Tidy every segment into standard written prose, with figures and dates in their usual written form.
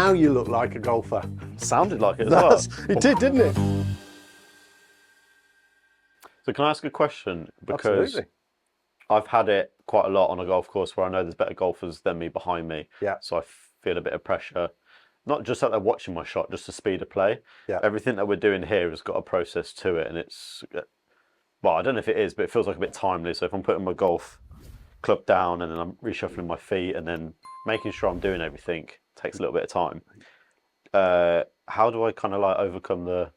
Now you look like a golfer. Sounded like it as well. It did, didn't it? So can I ask a question? Because Absolutely. I've had it quite a lot on a golf course where I know there's better golfers than me behind me. Yeah. So I feel a bit of pressure, not just that they're watching my shot, just the speed of play. Yeah. Everything that we're doing here has got a process to it, and it's, well, I don't know if it is, but it feels like a bit timely. So if I'm putting my golf club down and then I'm reshuffling my feet and then making sure I'm doing everything takes a little bit of time. How do I kind of like overcome the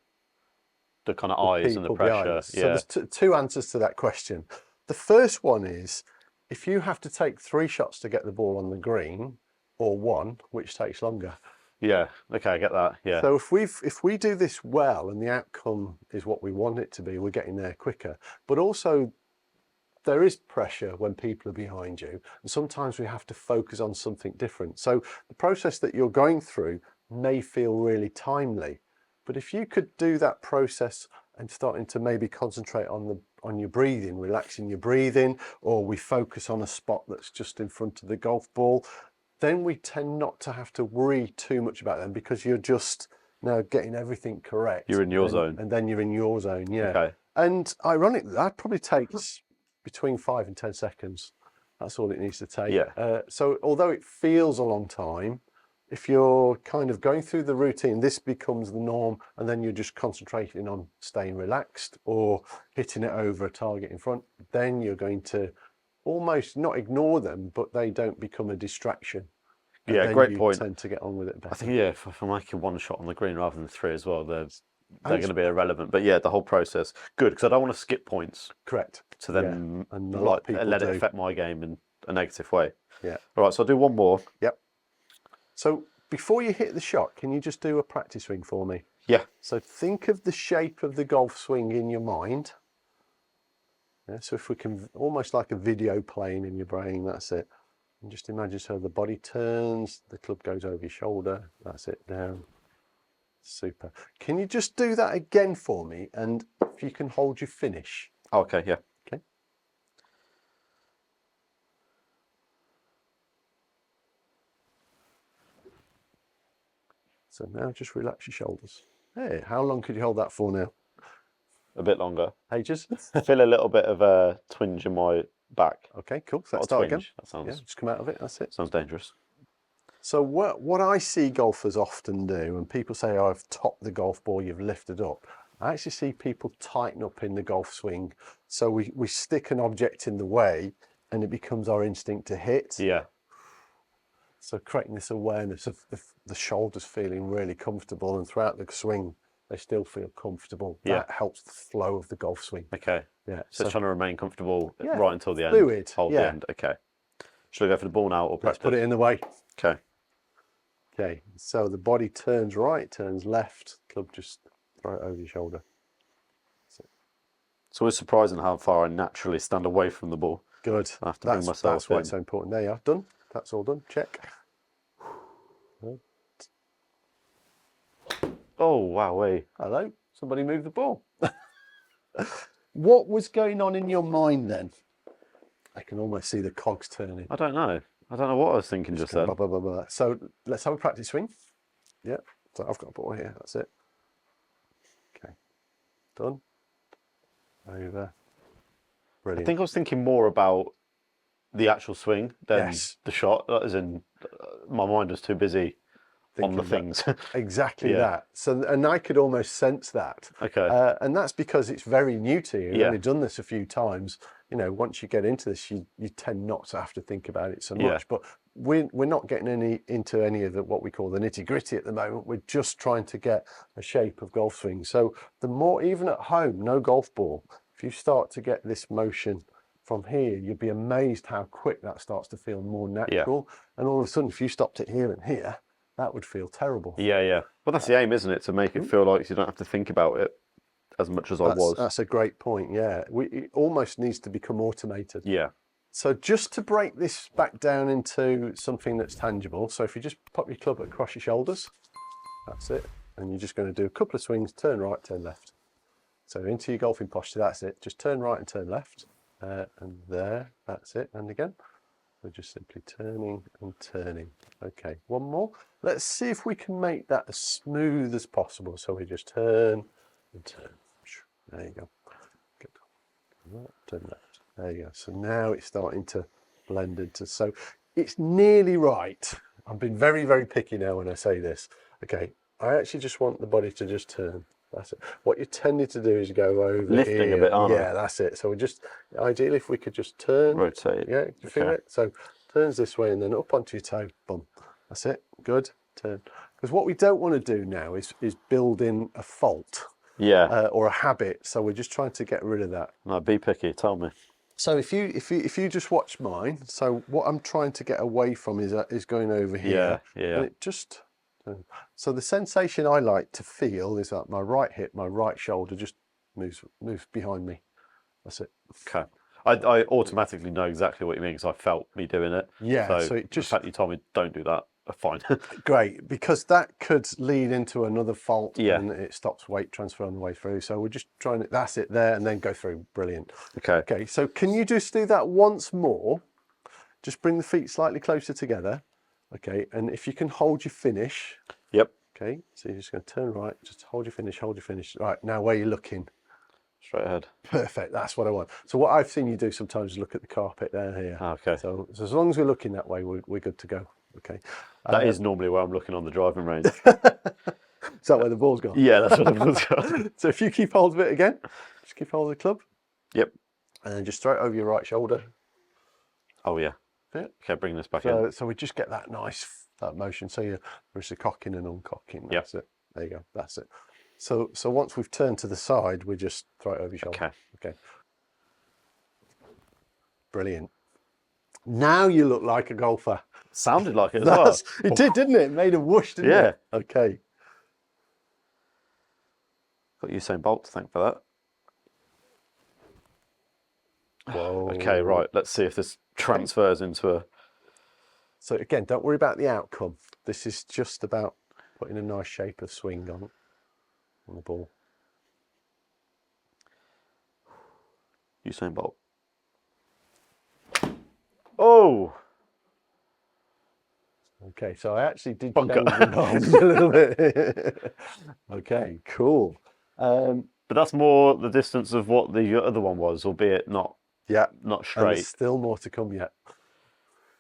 kind of eyes and the pressure? So there's two answers to that question. The first one is, if you have to take 3 shots to get the ball on the green, or 1, which takes longer. Yeah, okay, I get that, yeah. So if we do this well and the outcome is what we want it to be, we're getting there quicker. But also, there is pressure when people are behind you, and sometimes we have to focus on something different. So the process that you're going through may feel really timely, but if you could do that process and starting to maybe concentrate on your breathing, relaxing your breathing, or we focus on a spot that's just in front of the golf ball, then we tend not to have to worry too much about them, because you're just now getting everything correct. You're in your zone. And then you're in your zone, yeah. Okay. And ironically, that probably takes between 5 and 10 seconds. That's all it needs to take. Yeah. So although it feels a long time, if you're kind of going through the routine, this becomes the norm, and then you're just concentrating on staying relaxed or hitting it over a target in front, then you're going to almost not ignore them, but they don't become a distraction. And yeah, then great you point. tend to get on with it better. I think, yeah, if I'm making 1 shot on the green rather than 3 as well, they're going to be irrelevant. But yeah, the whole process, good, because I don't want to skip points. Correct. To then yeah. And a lot of people let it affect my game in a negative way. Yeah. All right, so I'll do one more. Yep. So before you hit the shot, can you just do a practice swing for me? Yeah. So think of the shape of the golf swing in your mind. Yeah, so if we can, almost like a video playing in your brain, that's it. And just imagine, so the body turns, the club goes over your shoulder, that's it, down. Super. Can you just do that again for me? And if you can hold your finish. Oh, okay, yeah. Okay. So now just relax your shoulders. Hey, how long could you hold that for now? A bit longer. Ages? I feel a little bit of a twinge in my back. Okay, cool. So let's Not a start again. twinge, that sounds, Yeah, just come out of it, that's it. Sounds dangerous. So what I see golfers often do, and people say, oh, I've topped the golf ball, you've lifted up. I actually see people tighten up in the golf swing. So we stick an object in the way and it becomes our instinct to hit. Yeah. So creating this awareness of the shoulders feeling really comfortable, and throughout the swing, they still feel comfortable. Yeah. That helps the flow of the golf swing. Okay. Yeah. So it's trying to remain comfortable Yeah, right until the end. fluid, Hold yeah. the end. Okay. Should I go for the ball now or practice? Let's put it in the way. Okay. Okay. So the body turns right, turns left, club just throw it over your shoulder. It's always surprising how far I naturally stand away from the ball. Good. I have to bring myself That's why in. it's so important. There you are. Done. That's all done. Check. Oh, wow, wait. Hello. Somebody moved the ball. What was going on in your mind then? I can almost see the cogs turning. I don't know. I don't know what I was thinking just then. Blah, blah, blah, blah. So let's have a practice swing. Yeah. So I've got a ball here. That's it. Okay. Done. Over. Brilliant. I think I was thinking more about the actual swing than the shot. As in, my mind was too busy on the things. Exactly that. So, and I could almost sense that. Okay. And that's because it's very new to you. You've Yeah. only done this a few times. You know, once you get into this, you tend not to have to think about it so much. But we're not getting into any of what we call the nitty gritty at the moment. We're just trying to get a shape of golf swing. So the more, even at home, no golf ball, if you start to get this motion from here, you'll be amazed how quick that starts to feel more natural. And all of a sudden, if you stopped it here and here, that would feel terrible. Yeah, yeah. Well, that's the aim, isn't it? To make it feel like you don't have to think about it as much as I was. That's a great point, yeah. It almost needs to become automated. Yeah. So just to break this back down into something that's tangible, so if you just pop your club across your shoulders, that's it. And you're just going to do a couple of swings, turn right, turn left. So into your golfing posture, that's it. Just turn right and turn left. And there, that's it. And again. We're just simply turning and turning. Okay, one more. Let's see if we can make that as smooth as possible. So we just turn and turn. There you go. Good. Turn that. There you go. So now it's starting to blend into, so it's nearly right. I've been very, very picky now when I say this. Okay, I actually just want the body to just turn. That's it. What you're tending to do is go over lifting here. a bit, aren't I? Yeah, that's it. So we just, ideally, if we could just turn. Rotate. Yeah, do you feel it? So turns this way and then up onto your toe. Boom. That's it. Good. Turn. Because what we don't want to do now is build in a fault. Yeah. Or a habit. So we're just trying to get rid of that. No, be picky. Tell me. So if you just watch mine, so what I'm trying to get away from is going over here. Yeah, yeah. And it just, so the sensation I like to feel is that my right hip, my right shoulder just moves behind me. That's it. Okay. I automatically know exactly what you mean because I felt me doing it. Yeah. So it just, the fact you told me don't do that, fine. great, because that could lead into another fault. Yeah. And it stops weight transfer on the way through. So we're just trying to, that's it there, and then go through. Brilliant. Okay. Okay. So can you just do that once more? Just bring the feet slightly closer together. Okay. And if you can hold your finish. Yep. Okay. So you're just going to turn right, just hold your finish, hold your finish. Right. Now where you're looking. Straight ahead. Perfect. That's what I want. So what I've seen you do sometimes is look at the carpet down here. Okay. So as long as we're looking that way, we're good to go. Okay. That is normally where I'm looking on the driving range. Is that where the ball's gone? Yeah, that's what the ball's gone. So if you keep hold of it again, just keep hold of the club. Yep. And then just throw it over your right shoulder. Oh, yeah. Yeah. Okay, bring this back in. So we just get that nice that motion. So there's a cocking and uncocking. That's it. There you go. That's it. So once we've turned to the side, we just throw it over your shoulder. Okay. Brilliant. Now you look like a golfer. Sounded like it as well. It did, didn't it? It made a whoosh, didn't it? Yeah. Okay. Got Usain Bolt to thank for that. Whoa. Okay, right. Let's see if this transfers into a... So again, don't worry about the outcome. This is just about putting a nice shape of swing on the ball. Usain Bolt. Oh! Okay, so I actually did Bunker. change the knobs a little bit. Okay, cool. But that's more the distance of what the other one was, albeit not And straight. there's still more to come yet.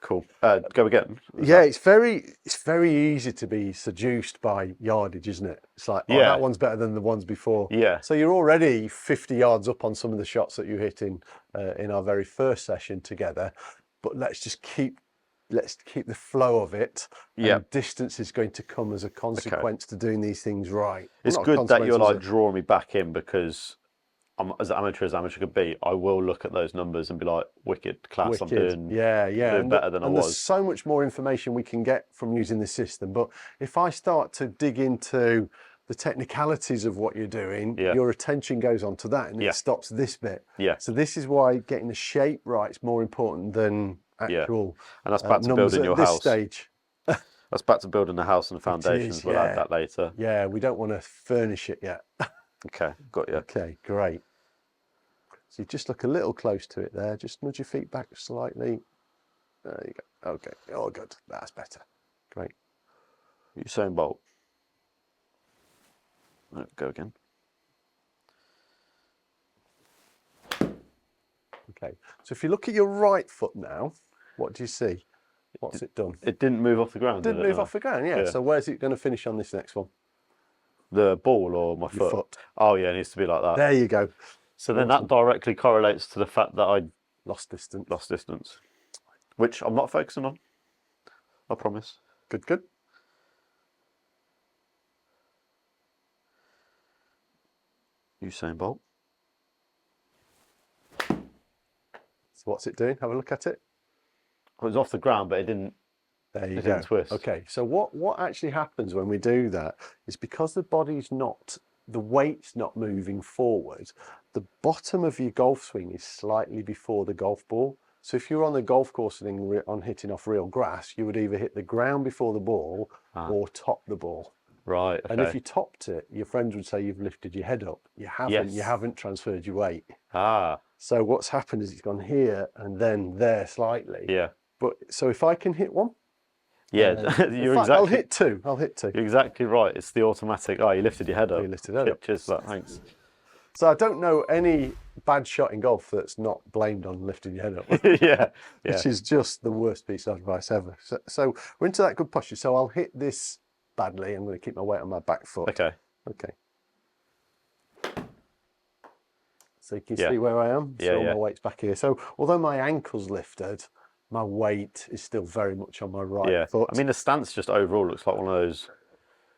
Cool. Go again. Yeah, it's very easy to be seduced by yardage, isn't it? It's like, oh, that one's better than the ones before. Yeah. So you're already 50 yards up on some of the shots that you hit in our very first session together. But let's keep the flow of it. Yeah. And distance is going to come as a consequence to doing these things right. It's Well, not good that you're consequence, like drawing me back in because I'm as amateur could be. I will look at those numbers and be like, wicked class. I'm doing doing better than I was. There's so much more information we can get from using the system. But if I start to dig into the technicalities of what you're doing, your attention goes on to that and it stops this bit. Yeah. So this is why getting the shape right is more important than actual and that's back to numbers building your at this house. Stage. That's back to building the house and the foundations. We'll add that later. Yeah, we don't want to furnish it yet. Okay, got you. Okay, great. So you just look a little close to it there. Just nudge your feet back slightly. There you go. Okay. Oh, good. That's better. Great. Usain Bolt. No, go again. Okay. So if you look at your right foot now, what do you see? What's it done? It didn't move off the ground. Didn't move off the ground. Yeah. So where's it going to finish on this next one? The ball or my foot? Oh yeah, it needs to be like that. There you go. So then that directly correlates to the fact that I lost distance. Lost distance, which I'm not focusing on. I promise. Good, good. Usain Bolt. So what's it doing? Have a look at it. It was off the ground, but it didn't. There you it go. Didn't twist. Okay. So what actually happens when we do that is because the body's not, the weight's not moving forward, the bottom of your golf swing is slightly before the golf ball. So if you're on the golf course and on hitting off real grass, you would either hit the ground before the ball or top the ball. Right. Okay. And if you topped it, your friends would say you've lifted your head up. You haven't. Yes. You haven't transferred your weight. Ah. So what's happened is it's gone here and then there slightly. Yeah. But so if I can hit one, Yeah, in you're fact, exactly. I'll hit two. I'll hit two. You're exactly right. It's the automatic. Oh, you lifted your head up. You lifted it up. Cheers for that. Thanks. So I don't know any bad shot in golf that's not blamed on lifting your head up, Yeah. which is just the worst piece of advice ever. So we're into that good posture. So I'll hit this badly. I'm going to keep my weight on my back foot. Okay. Okay. So you can see where I am. So my weight's back here. So although my ankle's lifted, my weight is still very much on my right foot. I mean, the stance just overall looks like one of those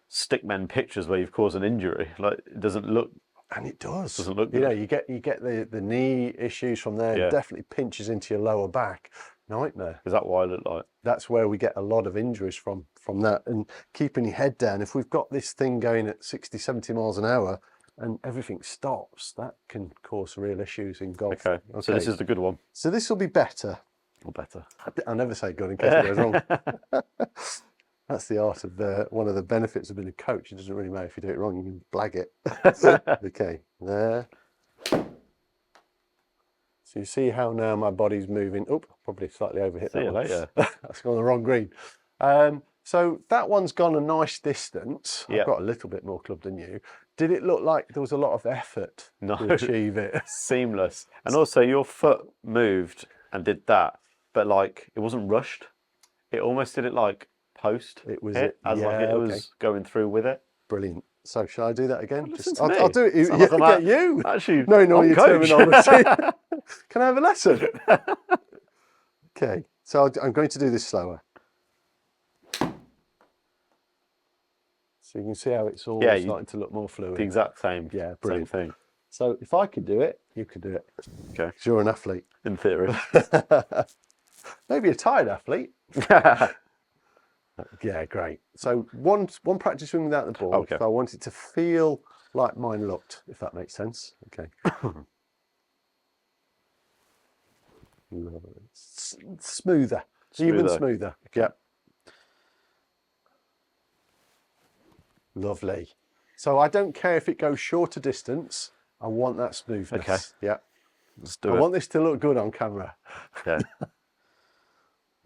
stickmen pictures where you've caused an injury. Like, it doesn't look. And it does. Doesn't look You good. know, you get the knee issues from there. Yeah. It definitely pinches into your lower back. Nightmare. Is that what I look like? That's where we get a lot of injuries from that. And keeping your head down. If we've got this thing going at 60, 70 miles an hour and everything stops, that can cause real issues in golf. Okay. So this is the good one. So this will be better. Or better. I'll never say good in case it goes wrong. That's the art of one of the benefits of being a coach. It doesn't really matter if you do it wrong, you can blag it. Okay, there. So you see how now my body's moving. Oh, probably slightly overhit that See you one. later. That's gone the wrong green. So that one's gone a nice distance. I've got a little bit more club than you. Did it look like there was a lot of effort to achieve it? Seamless. And also your foot moved and did that, but like it wasn't rushed. It almost did it like post. It was like it was going through with it. Brilliant. So shall I do that again? Listen Just, to me. I'll do it. Sound like You. Actually, No, I'm your coach. terminology. Can I have a lesson? Okay, so I'm going to do this slower. So you can see how it's all starting to look more fluid. The exact same. Yeah, brilliant. Same thing. So if I could do it, you could do it. Okay. 'Cause you're an athlete. In theory. Maybe a tired athlete. Yeah, great. So one practice swing without the ball. Okay. So I want it to feel like mine looked, if that makes sense. Okay. Smoother. Even smoother. Okay. Yep. Lovely. So I don't care if it goes shorter distance. I want that smoothness. Okay. Yeah. Let's do I it. want this to look good on camera. Okay.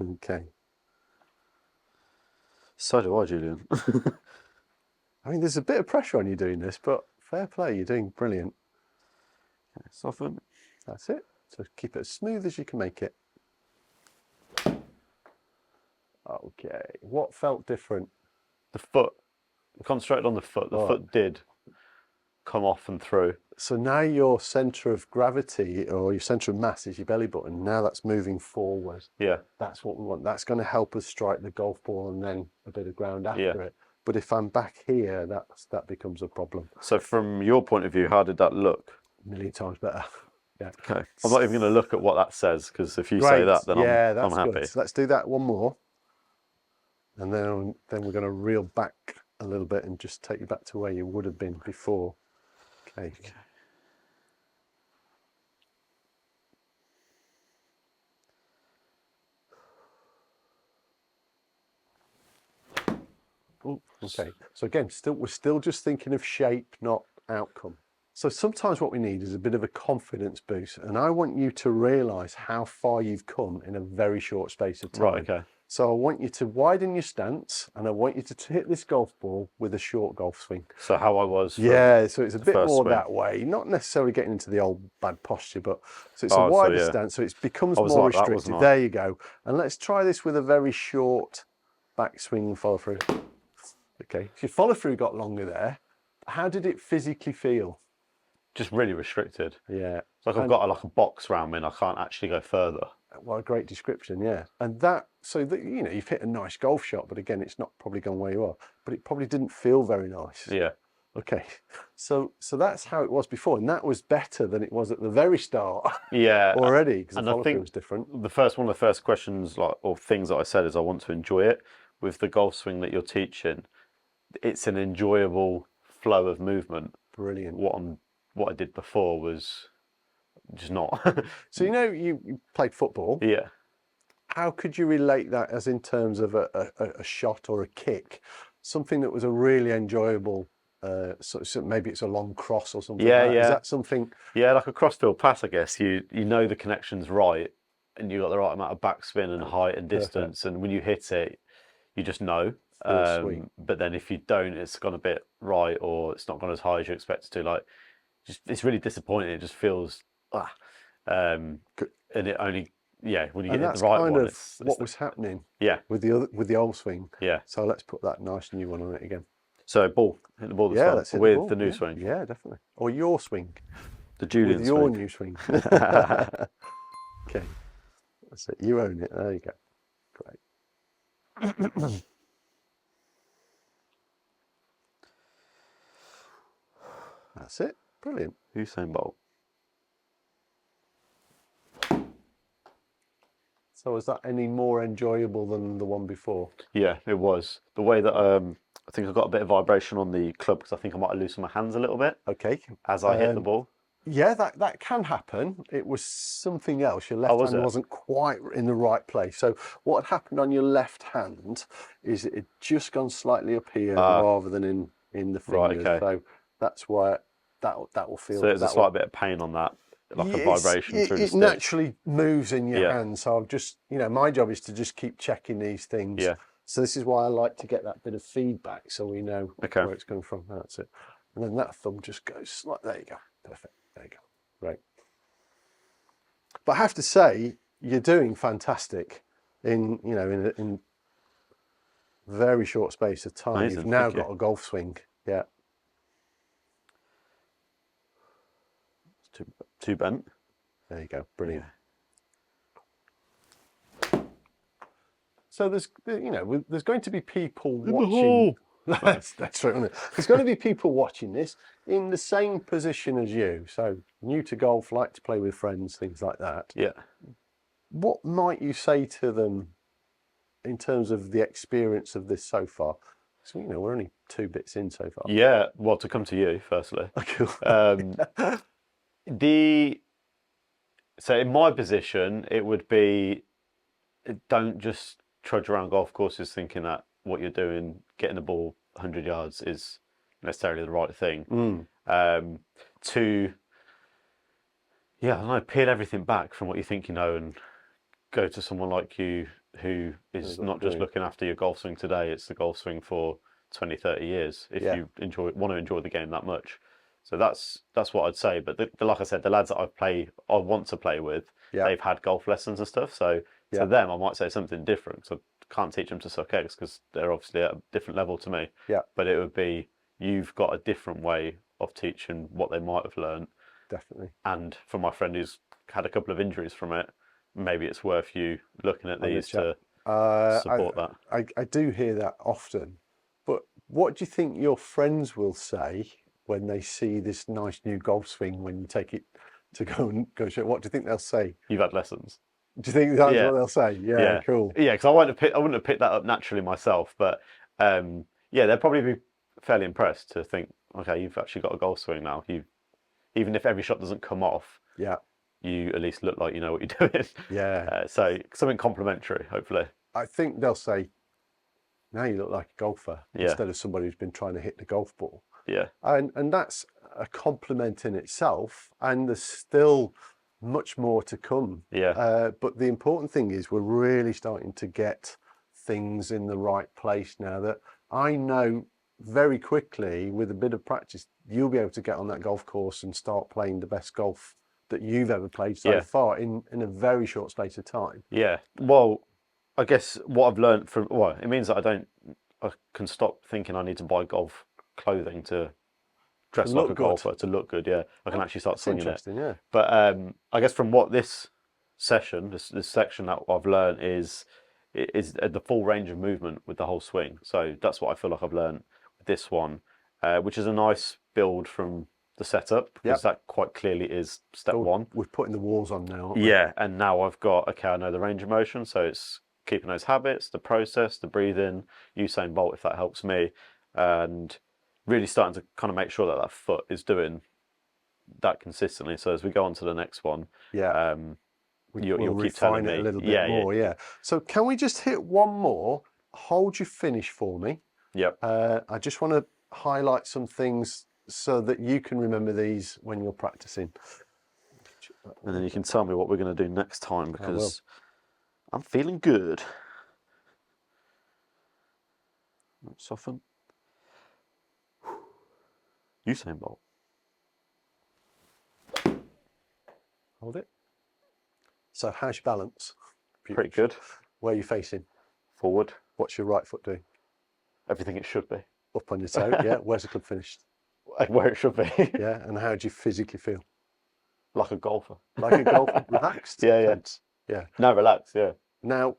Okay. So do I, Julian. I mean, there's a bit of pressure on you doing this, but fair play. You're doing brilliant. Okay, soften. That's it. So keep it as smooth as you can make it. Okay. What felt different? The foot. Concentrated on the foot. The foot did come off and through. So now your centre of gravity or your centre of mass is your belly button. Now that's moving forward. Yeah. That's what we want. That's going to help us strike the golf ball and then a bit of ground after it. But if I'm back here, that becomes a problem. So from your point of view, how did that look? A million times better. Yeah. Okay. I'm not even going to look at what that says because if you Great. say that, then that's I'm happy. good. So let's do that one more. And then we're going to reel back a little bit and just take you back to where you would have been before. Okay. Ooh, okay. So again, we're still just thinking of shape, not outcome. So sometimes what we need is a bit of a confidence boost, and I want you to realise how far you've come in a very short space of time. Right, okay. So I want you to widen your stance, and I want you to hit this golf ball with a short golf swing. So how I was. Yeah, so it's a bit more swing. that way. Not necessarily getting into the old bad posture, but so it's a wider stance, so it becomes more restricted. There you go. And let's try this with a very short backswing and follow through. Okay, so your follow through got longer there. How did it physically feel? Just really restricted. Yeah. It's like I've got a box around me and I can't actually go further. What a great description, yeah. And you've hit a nice golf shot, but again, it's not probably gone where you are, but it probably didn't feel very nice. Yeah. Okay. So that's how it was before, and that was better than it was at the very start. Yeah. Already, because the and I follow through think was different. one of the first questions or things that I said is I want to enjoy it. With the golf swing that you're teaching, it's an enjoyable flow of movement. Brilliant. What I did before was just not. So you played football. Yeah. How could you relate that as in terms of a shot or a kick? Something that was a really enjoyable, so maybe it's a long cross or something like that. Is that something? Yeah, like a crossfield pass, I guess. You know the connection's right and you've got the right amount of backspin and height and distance, and when you hit it, you just know. Sweet. But then if you don't, it's gone a bit right, or it's not gone as high as you expect it to. Like, just it's really disappointing. It just feels and it only when you And get that's the right kind one, of what was happening yeah. with the old swing. Yeah. So let's put that nice new one on it again. So hit the ball this Yeah, time let's hit with the ball. the new Yeah, swing. Yeah, definitely. Or your swing. The Julian With your swing. new swing. Okay. That's it. You own it. There you go. Great. That's it. Brilliant. Usain Bolt. So was that any more enjoyable than the one before? Yeah, it was. The way that I think I got a bit of vibration on the club because I think I might have loosened my hands a little bit Okay. as I hit the ball. Yeah, that can happen. It was something else. Your left hand wasn't quite in the right place. So what had happened on your left hand is it had just gone slightly up here rather than in the fingers. Right, okay. So that's why that will feel. So there's a slight bit of pain on that, like a vibration through the It stick. naturally moves in your hand. So I've just, my job is to just keep checking these things. Yeah. So this is why I like to get that bit of feedback so we know where it's coming from. That's it. And then that thumb just goes like, there you go. Perfect. There you go. Right. But I have to say, you're doing fantastic in a very short space of time. Amazing, You've now thank you. got a golf swing. Yeah. It's too bent. There you go. Brilliant. So there's going to be people watching. That's right, isn't it? There's going to be people watching this in the same position as you. So new to golf, like to play with friends, things like that. Yeah. What might you say to them in terms of the experience of this so far? So we're only 2 bits in so far. Yeah. Well, to come to you firstly. Cool. So in my position, it would be, don't just trudge around golf courses thinking that what you're doing, getting the ball 100 yards, is necessarily the right thing. To, I don't know, peel everything back from what you think you know and go to someone like you who is not just looking after your golf swing today, it's the golf swing for 20, 30 years if you want to enjoy the game that much. So that's what I'd say. But like I said, the lads that I want to play with, they've had golf lessons and stuff. So to them, I might say something different. So I can't teach them to suck eggs because they're obviously at a different level to me. Yeah. But it would be, you've got a different way of teaching what they might have learned. Definitely. And for my friend who's had a couple of injuries from it, maybe it's worth you looking at these to support that. I do hear that often. But what do you think your friends will say when they see this nice new golf swing when you take it to go show? What do you think they'll say? You've had lessons. Do you think that's what they'll say? Yeah, cool. Yeah, because I wouldn't have picked that up naturally myself, but they'll probably be fairly impressed to think, okay, you've actually got a golf swing now. Even if every shot doesn't come off, you at least look like you know what you're doing. Yeah. So something complimentary, hopefully. I think they'll say, now you look like a golfer instead of somebody who's been trying to hit the golf ball. Yeah. And that's a compliment in itself, and there's still much more to come. Yeah. But the important thing is we're really starting to get things in the right place now, that I know very quickly with a bit of practice you'll be able to get on that golf course and start playing the best golf that you've ever played so far in a very short space of time. Yeah. Well, I guess what I've learned from it means that I can stop thinking I need to buy golf clothing to dress like a golfer, to look good. Yeah, I can actually start swinging it. Yeah. But I guess from what this section that I've learned is the full range of movement with the whole swing. So that's what I feel like I've learned with this one, which is a nice build from the setup, because that quite clearly is step one. We're putting the walls on now. Yeah, and now I've got, I know the range of motion, so it's keeping those habits, the process, the breathing, Usain Bolt if that helps me, and really starting to kind of make sure that foot is doing that consistently. So as we go on to the next one, you'll keep telling me it a little bit more. Yeah. So can we just hit one more? Hold your finish for me. Yep. I just want to highlight some things so that you can remember these when you're practicing. and then you can tell me what we're going to do next time, because I'm feeling good. Soften. Usain Bolt. Hold it. So how's your balance? Pretty good. Where are you facing? Forward. What's your right foot doing? Everything it should be. Up on your toe, yeah. Where's the club finished? Where it should be. Yeah, and how do you physically feel? Like a golfer. Like a golfer, relaxed? Yeah. Tense. Yeah. No, relax, yeah. Now,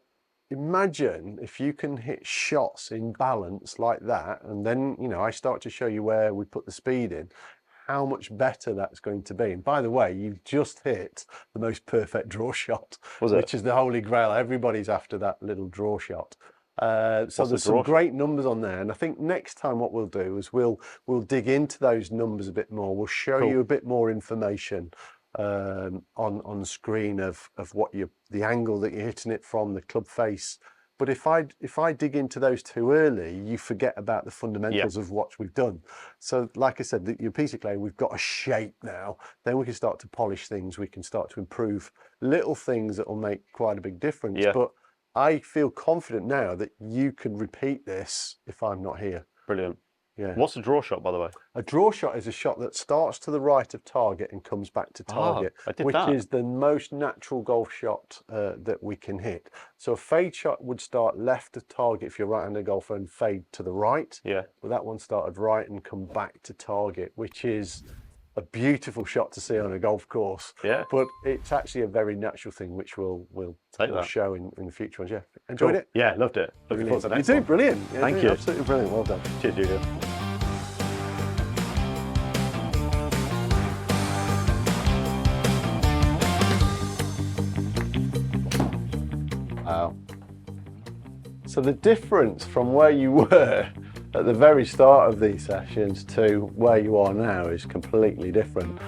imagine if you can hit shots in balance like that, and then, you know, I start to show you where we put the speed in, how much better that's going to be. And by the way, you've just hit the most perfect draw shot, which is the holy grail. Everybody's after that little draw shot. So there's some great numbers on there, and I think next time what we'll do is we'll dig into those numbers a bit more. We'll show you a bit more information on screen of what the angle that you're hitting it from, the club face. But if I dig into those too early, you forget about the fundamentals of what we've done. So like I said, your piece of clay, we've got a shape now. Then we can start to polish things. We can start to improve little things that will make quite a big difference. Yeah. But I feel confident now that you can repeat this if I'm not here. Brilliant. Yeah. What's a draw shot, by the way? A draw shot is a shot that starts to the right of target and comes back to target, which is the most natural golf shot that we can hit. So a fade shot would start left of target if you're a right-handed golfer and fade to the right. Yeah. But that one started right and come back to target, which is a beautiful shot to see on a golf course. Yeah. But it's actually a very natural thing, which we'll show in the future ones. Yeah. Enjoyed it? Yeah, loved it. Looking forward to the next one. one. Brilliant. Yeah, Thank you. Absolutely brilliant. Well done. Cheers, Julian. Wow. So the difference from where you were at the very start of these sessions to where you are now is completely different.